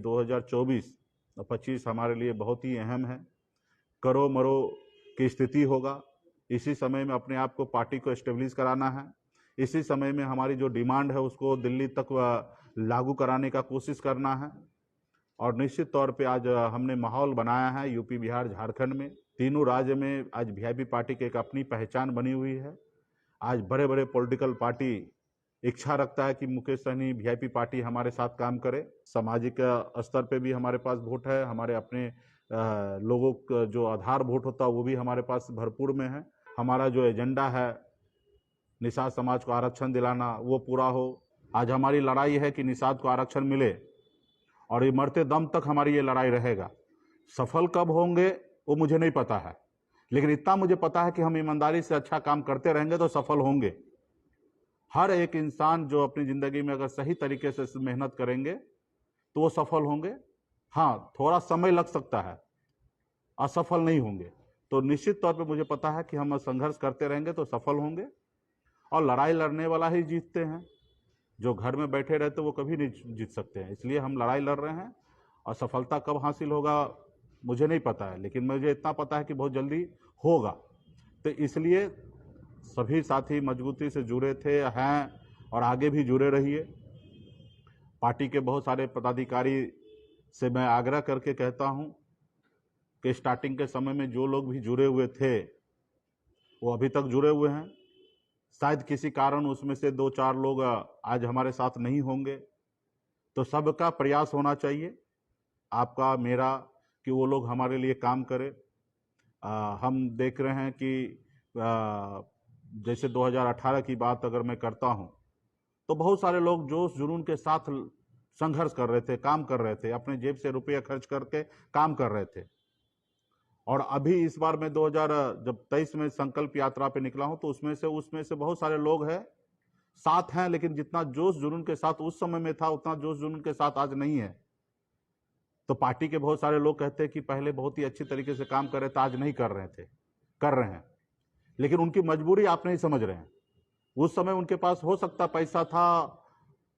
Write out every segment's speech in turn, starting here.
2024 और 25 हमारे लिए बहुत ही अहम है। करो मरो की स्थिति होगा। इसी समय में अपने आप को पार्टी को एस्टेब्लिश कराना है। इसी समय में हमारी जो डिमांड है उसको दिल्ली तक लागू कराने का कोशिश करना है। और निश्चित तौर पे आज हमने माहौल बनाया है यूपी, बिहार, झारखंड में, तीनों राज्य में। आज वीआईपी पार्टी की एक अपनी पहचान बनी हुई है। आज बड़े बड़े पॉलिटिकल पार्टी इच्छा रखता है कि मुकेश सहनी वीआईपी पार्टी हमारे साथ काम करे। सामाजिक स्तर पे भी हमारे पास वोट है। हमारे अपने लोगों का जो आधार वोट होता है वो भी हमारे पास भरपूर में है। हमारा जो एजेंडा है निषाद समाज को आरक्षण दिलाना वो पूरा हो। आज हमारी लड़ाई है कि निषाद को आरक्षण मिले और ये मरते दम तक हमारी ये लड़ाई रहेगा। सफल कब होंगे वो मुझे नहीं पता है, लेकिन इतना मुझे पता है कि हम ईमानदारी से अच्छा काम करते रहेंगे तो सफल होंगे। हर एक इंसान जो अपनी जिंदगी में अगर सही तरीके से मेहनत करेंगे तो वो सफल होंगे। हाँ, थोड़ा समय लग सकता है, असफल नहीं होंगे। तो निश्चित तौर पे मुझे पता है कि हम संघर्ष करते रहेंगे तो सफल होंगे। और लड़ाई लड़ने वाला ही जीतते हैं, जो घर में बैठे रहते वो कभी नहीं जीत सकते हैं। इसलिए हम लड़ाई लड़ रहे हैं। और सफलता कब हासिल होगा मुझे नहीं पता है, लेकिन मुझे इतना पता है कि बहुत जल्दी होगा। तो इसलिए सभी साथी मजबूती से जुड़े थे, हैं और आगे भी जुड़े रहिए। पार्टी के बहुत सारे पदाधिकारी से मैं आग्रह करके कहता हूं कि स्टार्टिंग के समय में जो लोग भी जुड़े हुए थे वो अभी तक जुड़े हुए हैं। शायद किसी कारण उसमें से 2-4 लोग आज हमारे साथ नहीं होंगे। तो सबका प्रयास होना चाहिए, आपका मेरा, कि वो लोग हमारे लिए काम करें। हम देख रहे हैं कि जैसे 2018 की बात अगर मैं करता हूं तो बहुत सारे लोग जोश जुनून के साथ संघर्ष कर रहे थे, काम कर रहे थे, अपने जेब से रुपया खर्च करके काम कर रहे थे। और अभी इस बार मैं 2023 में संकल्प यात्रा पे निकला हूं तो उसमें से बहुत सारे लोग हैं, साथ हैं, लेकिन जितना जोश जुनून के साथ उस समय में था उतना जोश जुनून के साथ आज नहीं है। तो पार्टी के बहुत सारे लोग कहते हैं कि पहले बहुत ही अच्छी तरीके से काम कर रहे थे, आज नहीं कर रहे थे, कर रहे हैं। लेकिन उनकी मजबूरी आप नहीं समझ रहे हैं। उस समय उनके पास हो सकता पैसा था,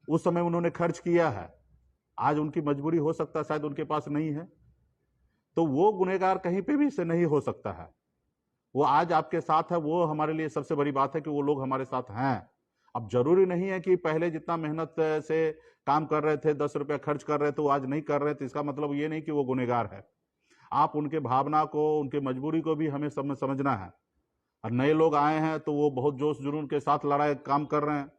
उस समय उन्होंने खर्च किया है। आज उनकी मजबूरी हो सकता शायद उनके पास नहीं है। तो वो गुनहगार कहीं पे भी से नहीं हो सकता है। वो आज आपके साथ है, वो हमारे लिए सबसे बड़ी बात है कि वो लोग हमारे साथ हैं। अब जरूरी नहीं है कि पहले जितना मेहनत से काम कर रहे थे, 10 रुपया खर्च कर रहे थे, वो आज नहीं कर रहे थे, इसका मतलब ये नहीं कि वो गुनहगार है। आप उनके भावना को, उनके मजबूरी को भी हमें समझना है। और नए लोग आए हैं तो वो बहुत जोश जुनून के साथ लड़ाई काम कर रहे हैं।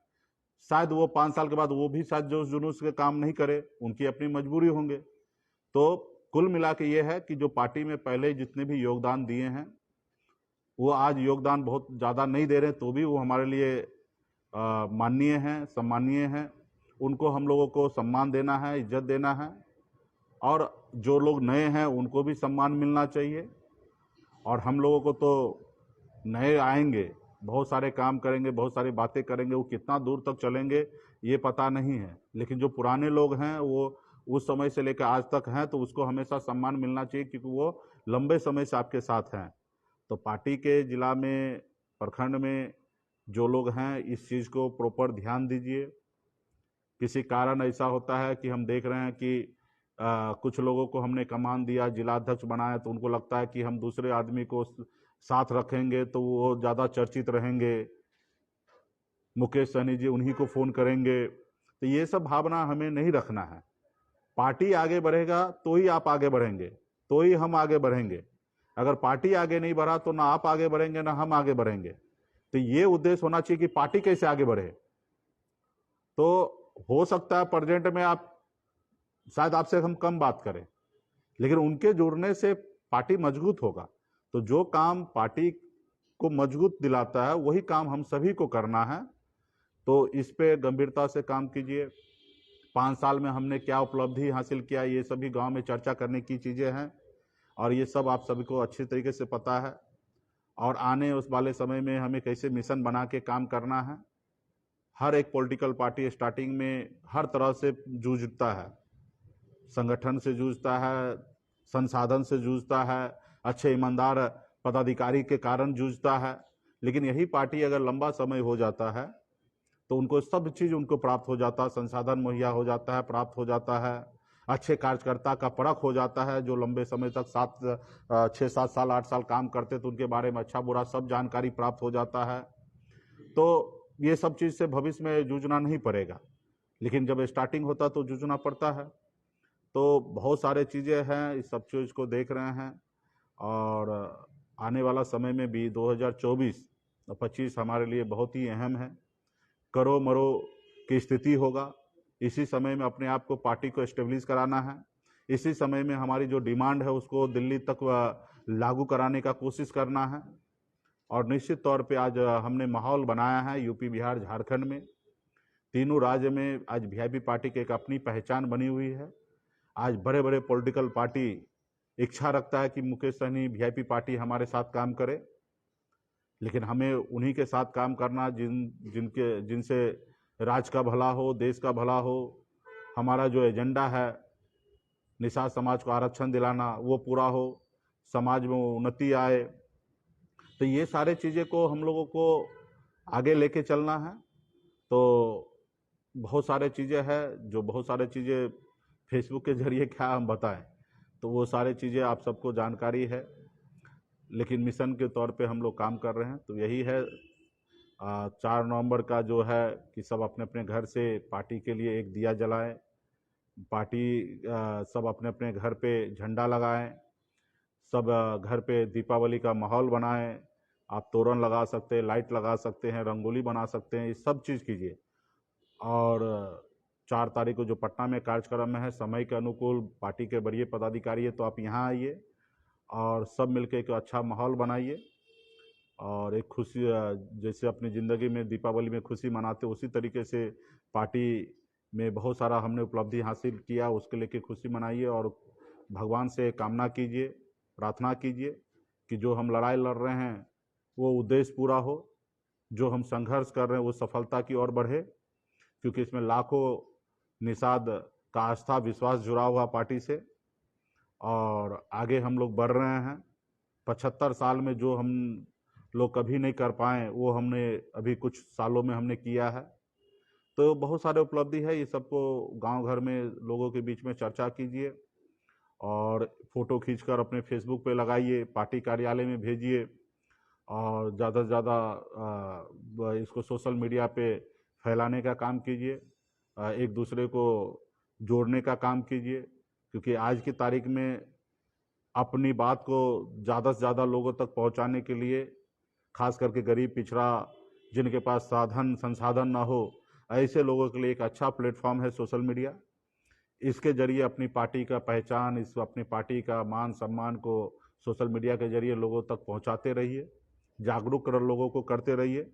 शायद वो 5 साल के बाद वो भी शायद जोश जुनून से काम नहीं करे, उनकी अपनी मजबूरी होंगे। तो कुल मिला के ये है कि जो पार्टी में पहले जितने भी योगदान दिए हैं वो आज योगदान बहुत ज़्यादा नहीं दे रहे, तो भी वो हमारे लिए माननीय हैं, सम्मानीय हैं। उनको हम लोगों को सम्मान देना है, इज्जत देना है। और जो लोग नए हैं उनको भी सम्मान मिलना चाहिए। और हम लोगों को तो नए आएंगे, बहुत सारे काम करेंगे, बहुत सारी बातें करेंगे, वो कितना दूर तक चलेंगे ये पता नहीं है। लेकिन जो पुराने लोग हैं वो उस समय से लेकर आज तक हैं, तो उसको हमेशा सम्मान मिलना चाहिए क्योंकि वो लंबे समय से आपके साथ हैं। तो पार्टी के जिला में, प्रखंड में जो लोग हैं इस चीज़ को प्रॉपर ध्यान दीजिए। किसी कारण ऐसा होता है कि हम देख रहे हैं कि कुछ लोगों को हमने कमान दिया, जिला अध्यक्ष बनाया, तो उनको लगता है कि हम दूसरे आदमी को साथ रखेंगे तो वो ज़्यादा चर्चित रहेंगे, मुकेश सहनी जी उन्हीं को फ़ोन करेंगे। तो ये सब भावना हमें नहीं रखना है। पार्टी आगे बढ़ेगा तो ही आप आगे बढ़ेंगे, तो ही हम आगे बढ़ेंगे। अगर पार्टी आगे नहीं बढ़ा तो ना आप आगे बढ़ेंगे ना हम आगे बढ़ेंगे। तो ये उद्देश्य होना चाहिए कि पार्टी कैसे आगे बढ़े। तो हो सकता है प्रेजेंट में आप शायद आपसे हम कम बात करें, लेकिन उनके जुड़ने से पार्टी मजबूत होगा। तो जो काम पार्टी को मजबूत दिलाता है वही काम हम सभी को करना है। तो इस पे गंभीरता से काम कीजिए। 5 साल में हमने क्या उपलब्धि हासिल किया, ये सभी गांव में चर्चा करने की चीज़ें हैं और ये सब आप सभी को अच्छी तरीके से पता है। और आने उस वाले समय में हमें कैसे मिशन बना के काम करना है। हर एक पॉलिटिकल पार्टी स्टार्टिंग में हर तरह से जूझता है, संगठन से जूझता है, संसाधन से जूझता है, अच्छे ईमानदार पदाधिकारी के कारण जूझता है। लेकिन यही पार्टी अगर लंबा समय हो जाता है तो उनको सब चीज़ उनको प्राप्त हो जाता है, संसाधन मुहैया हो जाता है, प्राप्त हो जाता है, अच्छे कार्यकर्ता का परख हो जाता है, जो लंबे समय तक 6-7 साल 8 साल काम करते तो उनके बारे में अच्छा बुरा सब जानकारी प्राप्त हो जाता है। तो ये सब चीज़ से भविष्य में जूझना नहीं पड़ेगा, लेकिन जब स्टार्टिंग होता तो जूझना पड़ता है। तो बहुत सारे चीज़ें हैं, इस सब चीज़ को देख रहे हैं और आने वाला समय में भी 2024 और 25 हमारे लिए बहुत ही अहम है। करो मरो की स्थिति होगा। इसी समय में अपने आप को पार्टी को एस्टेब्लिश कराना है। इसी समय में हमारी जो डिमांड है उसको दिल्ली तक लागू कराने का कोशिश करना है। और निश्चित तौर पे आज हमने माहौल बनाया है यूपी, बिहार, झारखंड में, तीनों राज्य में आज वीआईपी पार्टी की एक अपनी पहचान बनी हुई है। आज बड़े बड़े पॉलिटिकल पार्टी इच्छा रखता है कि मुकेश सहनी वीआईपी पार्टी हमारे साथ काम करे, लेकिन हमें उन्हीं के साथ काम करना जिनसे राज्य का भला हो, देश का भला हो। हमारा जो एजेंडा है निषाद समाज को आरक्षण दिलाना वो पूरा हो, समाज में उन्नति आए। तो ये सारे चीज़ें को हम लोगों को आगे लेके चलना है। तो बहुत सारे चीज़ें हैं, जो बहुत सारे चीज़ें फेसबुक के जरिए क्या हम बताएं, तो वो सारे चीज़ें आप सबको जानकारी है, लेकिन मिशन के तौर पे हम लोग काम कर रहे हैं। तो यही है 4 नवंबर का जो है कि सब अपने अपने घर से पार्टी के लिए एक दिया जलाएं, पार्टी सब अपने अपने घर पे झंडा लगाएं, सब घर पे दीपावली का माहौल बनाएं। आप तोरण लगा सकते हैं, लाइट लगा सकते हैं, रंगोली बना सकते हैं, ये सब चीज़ कीजिए। और 4 तारीख को जो पटना में कार्यक्रम है, समय के अनुकूल पार्टी के बड़े पदाधिकारी है, तो आप यहाँ आइए और सब मिलकर एक अच्छा माहौल बनाइए और एक खुशी, जैसे अपनी ज़िंदगी में दीपावली में खुशी मनाते उसी तरीके से पार्टी में बहुत सारा हमने उपलब्धि हासिल किया, उसके लेके खुशी मनाइए और भगवान से कामना कीजिए, प्रार्थना कीजिए कि जो हम लड़ाई लड़ रहे हैं वो उद्देश्य पूरा हो, जो हम संघर्ष कर रहे हैं वो सफलता की ओर बढ़े, क्योंकि इसमें लाखों निषाद का आस्था विश्वास जुड़ा हुआ पार्टी से और आगे हम लोग बढ़ रहे हैं। 75 साल में जो हम लोग कभी नहीं कर पाए वो हमने अभी कुछ सालों में हमने किया है। तो बहुत सारे उपलब्धि है, ये सबको गांव घर में लोगों के बीच में चर्चा कीजिए और फोटो खींचकर अपने फेसबुक पे लगाइए, पार्टी कार्यालय में भेजिए और ज़्यादा से ज़्यादा इसको सोशल मीडिया पे फैलाने का काम कीजिए, एक दूसरे को जोड़ने का काम कीजिए, क्योंकि आज की तारीख में अपनी बात को ज़्यादा से ज़्यादा लोगों तक पहुंचाने के लिए, खास करके गरीब पिछड़ा जिनके पास साधन संसाधन ना हो, ऐसे लोगों के लिए एक अच्छा प्लेटफॉर्म है सोशल मीडिया। इसके जरिए अपनी पार्टी का पहचान, अपनी पार्टी का मान सम्मान को सोशल मीडिया के जरिए लोगों तक पहुंचाते रहिए, जागरूक कर लोगों को करते रहिए।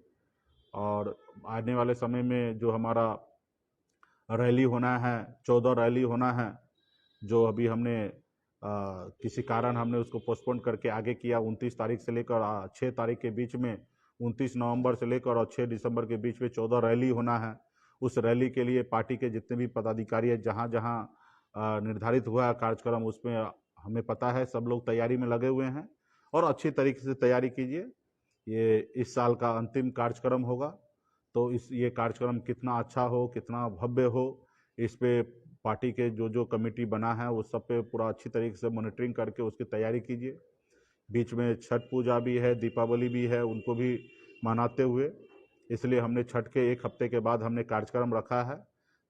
और आने वाले समय में जो हमारा रैली होना है, 14 रैली होना है, जो अभी हमने किसी कारण हमने उसको पोस्टपोन करके आगे किया, 29 तारीख से लेकर 6 तारीख के बीच में, 29 नवंबर से लेकर और 6 दिसंबर के बीच में 14 रैली होना है। उस रैली के लिए पार्टी के जितने भी पदाधिकारी है, जहाँ जहाँ निर्धारित हुआ है कार्यक्रम, उसमें हमें पता है सब लोग तैयारी में लगे हुए हैं और अच्छी तरीके से तैयारी कीजिए। ये इस साल का अंतिम कार्यक्रम होगा, तो ये कार्यक्रम कितना अच्छा हो, कितना भव्य हो, इस पे पार्टी के जो कमेटी बना है वो सब पे पूरा अच्छी तरीके से मॉनिटरिंग करके उसकी तैयारी कीजिए। बीच में छठ पूजा भी है, दीपावली भी है, उनको भी मनाते हुए, इसलिए हमने छठ के 1 हफ्ते के बाद हमने कार्यक्रम रखा है,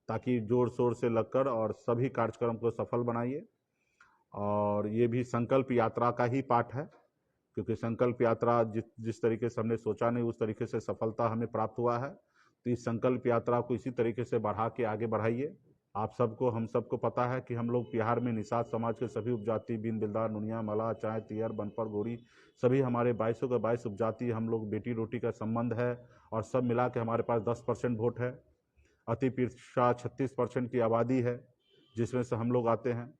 ताकि जोर शोर से लगकर और सभी कार्यक्रम को सफल बनाइए। और ये भी संकल्प यात्रा का ही पार्ट है, क्योंकि संकल्प यात्रा जिस तरीके से हमने सोचा नहीं उस तरीके से सफलता हमें प्राप्त हुआ है। तो इस संकल्प यात्रा को इसी तरीके से बढ़ा के आगे बढ़ाइए। आप सबको, हम सबको पता है कि हम लोग बिहार में निषाद समाज के सभी उपजाति, बीन, बिल्दार, नुनिया, मलाह, चाय, तियर, बनपर, गोरी, सभी हमारे 22 के 22 उपजाति, हम लोग बेटी रोटी का संबंध है और सब मिला के हमारे पास 10% वोट है। अति पिछड़ा 36% की आबादी है, जिसमें से हम लोग आते हैं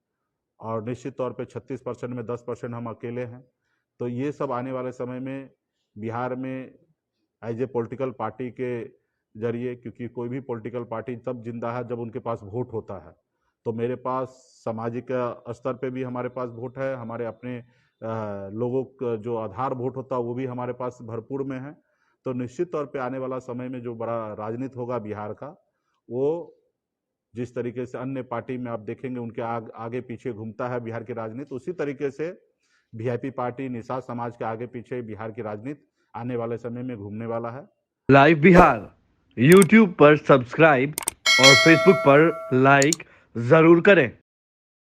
और निश्चित तौर पे 36% में 10% हम अकेले हैं। तो ये सब आने वाले समय में बिहार में एज ए पॉलिटिकल पार्टी के जरिए, क्योंकि कोई भी पॉलिटिकल पार्टी तब जिंदा है जब उनके पास वोट होता है, तो मेरे पास सामाजिक स्तर पे भी हमारे पास वोट है, हमारे अपने लोगों का जो आधार वोट होता है वो भी हमारे पास भरपूर में है। तो निश्चित तौर पे आने वाला समय में जो बड़ा राजनीति होगा बिहार का, वो जिस तरीके से अन्य पार्टी में आप देखेंगे उनके आगे पीछे घूमता है बिहार की राजनीति, उसी तरीके से वीआईपी पार्टी निषाद समाज के आगे पीछे बिहार की राजनीति आने वाले समय में घूमने वाला है। लाइव बिहार यूट्यूब पर सब्सक्राइब और फेसबुक पर लाइक जरूर करें।